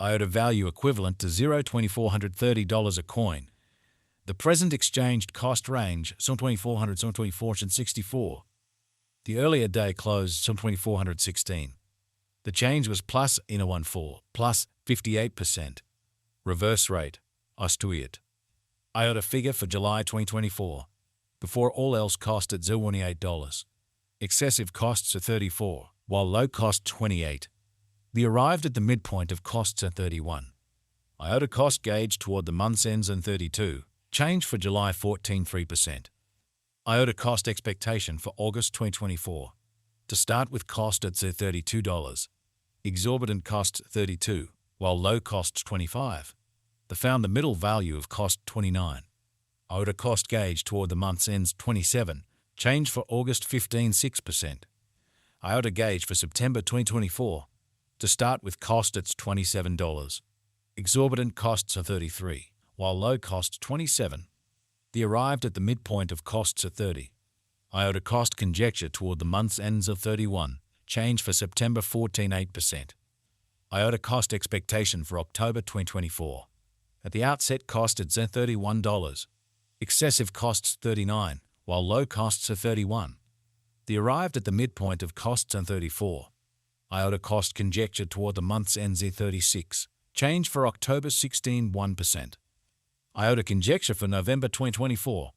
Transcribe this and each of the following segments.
Iota value equivalent to $0.2430 a coin. The present exchanged cost range, some 2400, some 2464. The earlier day closed, some 2416. The change was plus in a 14, plus 58%. Reverse rate, altcoins. Iota figure for July 2024. Before all else cost at $28. Excessive costs are 34, while low cost 28. The arrived at the midpoint of costs at 31. Iota cost gauge toward the month's ends and 32. Change for July 14.3%. Iota cost expectation for August 2024. To start with cost at $32. Exorbitant costs 32, while low costs 25. They found the middle value of cost 29. Iota cost gauge toward the month's ends 27. Change for August 15.6%. Iota gauge for September 2024. To start with cost it's $27. Exorbitant costs are 33, while low costs 27. The arrived at the midpoint of costs are 30. Iota cost conjecture toward the month's ends of 31. Change for September 14.8%. Iota cost expectation for October 2024. At the outset cost at $31. Excessive costs 39, while low costs are 31. The arrived at the midpoint of costs are 34. Iota cost conjecture toward the month's ends is 36. Change for October 16.1%. Iota conjecture for November 2024.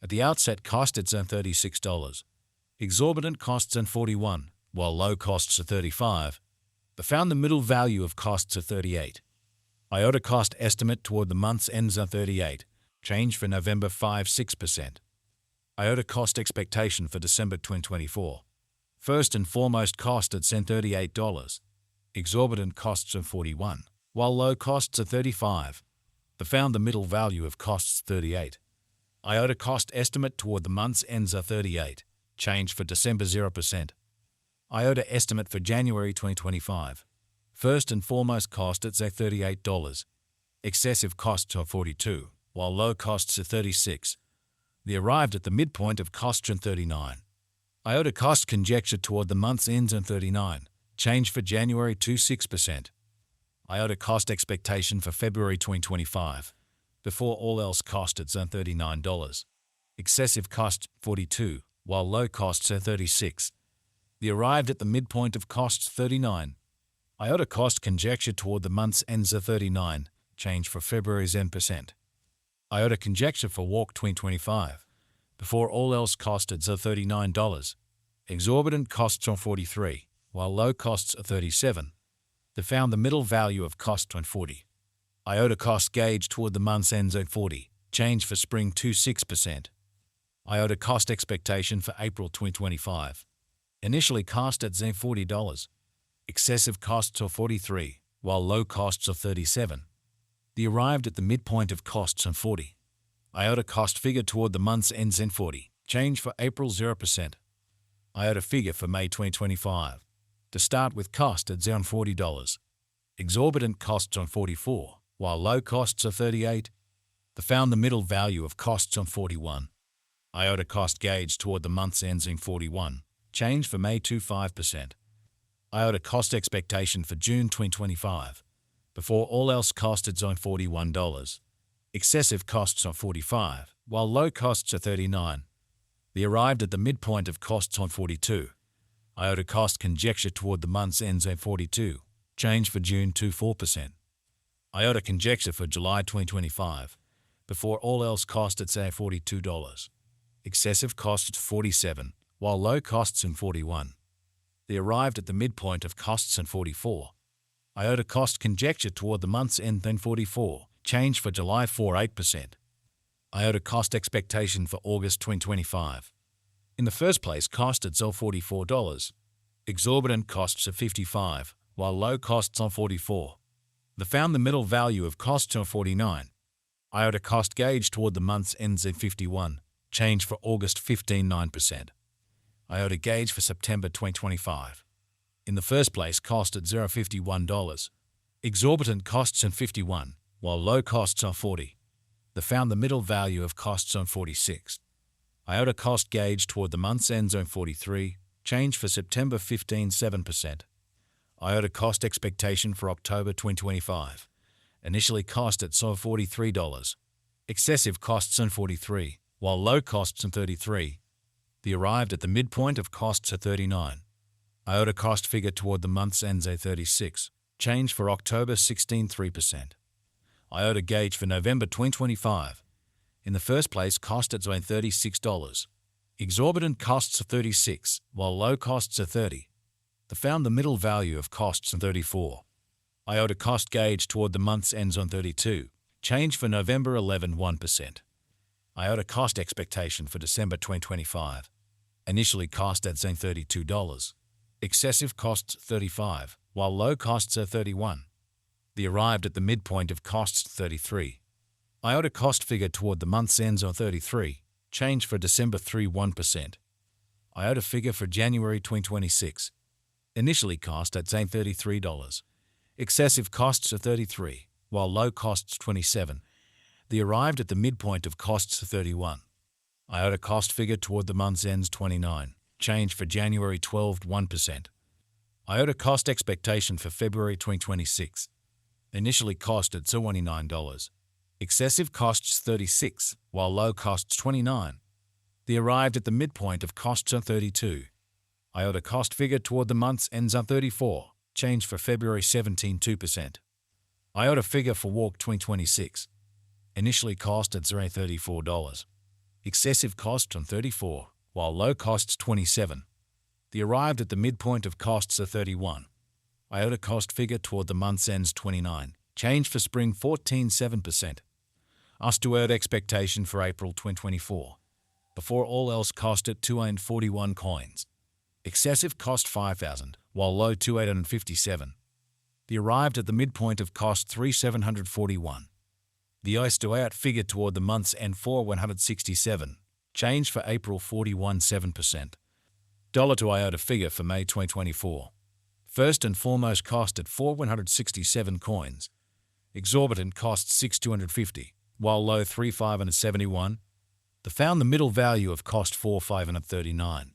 At the outset cost it's $36. Exorbitant costs are 41, while low costs are 35. They found the middle value of costs are 38. Iota cost estimate toward the month's ends are 38. Change for November 5.6%. Iota cost expectation for December 2024. First and foremost cost at $38. Exorbitant costs are 41, while low costs are 35. They found the middle value of costs 38. Iota cost estimate toward the month's ends are 38. Change for December 0%. Iota estimate for January 2025. First and foremost cost at $38. Excessive costs are 42, while low costs are 36. They arrived at the midpoint of costs are 39. Iota cost conjecture toward the month's ends are 39. Change for January 6%. Iota cost expectation for February 2025. Before all else cost at $39. Excessive cost 42, while low costs are 36. They arrived at the midpoint of costs 39. Iota cost conjecture toward the month's ends are 39. Change for February's %. Iota conjecture for Walk 2025. Before all else cost at $39. Exorbitant costs are 43, while low costs are 37. They found the middle value of cost on 40. Iota cost gauge toward the month's ends at 40. Change for spring 6%. Iota cost expectation for April 2025. Initially cost at $40. Excessive costs are 43, while low costs are 37. They arrived at the midpoint of costs on 40. Iota cost figure toward the month's ends in 40. Change for April 0%. Iota figure for May 2025. To start with cost at $40. Exorbitant costs on 44, while low costs are 38. They found the middle value of costs on 41. Iota cost gauge toward the month's ends in 41. Change for May 5%. Iota cost expectation for June 2025. Before all else cost it's on $41. Excessive costs are 45, while low costs are 39. They arrived at the midpoint of costs on 42. Iota cost conjecture toward the month's ends at 42. Change for June 4%. Iota conjecture for July 2025. Before all else cost it's at $42. Excessive costs 47, while low costs in 41. They arrived at the midpoint of costs in 44. Iota cost conjecture toward the month's end then 44. Change for July 8%. Iota cost expectation for August 2025. In the first place cost at $44. Exorbitant costs are 55, while low costs are 44. They found the middle value of costs are 49. Iota cost gauge toward the month's ends at 51. Change for August 15.9%. Iota gauge for September 2025. In the first place cost at $51. Exorbitant costs are 51, while low costs are 40. They found the middle value of costs on 46. Iota cost gauge toward the month's ends on 43. Change for September 15.7%. Iota cost expectation for October 2025. Initially cost at $43. Excessive costs on 43, while low costs on 33. The arrived at the midpoint of costs at 39. Iota cost figure toward the month's ends at 36. Change for October 16.3%. Iota gauge for November 2025. In the first place, cost at $36. Exorbitant costs are 36, while low costs are 30. They found the middle value of costs on 34. Iota cost gauge toward the month's ends on 32. Change for November 11.1%. Iota cost expectation for December 2025. Initially cost at $32. Excessive costs 35, while low costs are 31. The arrived at the midpoint of costs 33. Iota cost figure toward the month's ends on 33. Change for December 3.1%. Iota figure for January 2026. Initially cost at $33. Excessive costs are 33, while low costs 27. The arrived at the midpoint of costs 31. Iota cost figure toward the month's ends 29. Change for January 12.1%. Iota cost expectation for February 2026. Initially cost at $29. Excessive costs 36, while low costs 29. The arrived at the midpoint of costs on 32. Iota cost figure toward the month's ends on 34. Change for February 17.2%. Iota figure for Walk 2026. Initially cost at $34. Excessive cost on 34, while low costs 27. The arrived at the midpoint of costs are 31. Iota cost figure toward the month's ends 29. Change for spring 14.7%. Us2 expectation for April 2024. Before all else cost at 241 coins. Excessive cost 5,000, while low 257. The arrived at the midpoint of cost 3,741. The Us2 figure toward the month's end 4,167. Change for April 41.7%. Dollar to Iota figure for May 2024. First and foremost cost at 4,167 coins. Exorbitant cost 6,250, while low 3,571. They found the middle value of cost 4,539.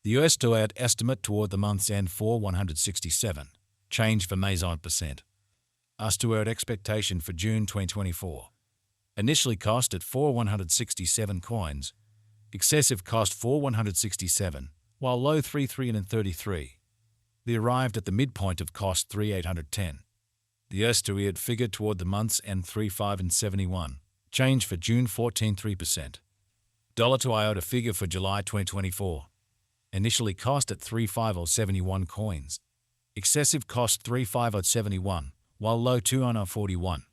The Us2 estimate toward the month's end 4,167. Change for May's 9%. Us2 expectation for June 2024. Initially cost at 4,167 coins. Excessive cost 4,167, while low 3,333. They arrived at the midpoint of cost 3,810. The Us2 figure toward the month's end 3,571. Change for June 14.3%. Dollar to Iota figure for July 2024. Initially cost at 3,571 coins. Excessive cost 3,571, while low 2,941.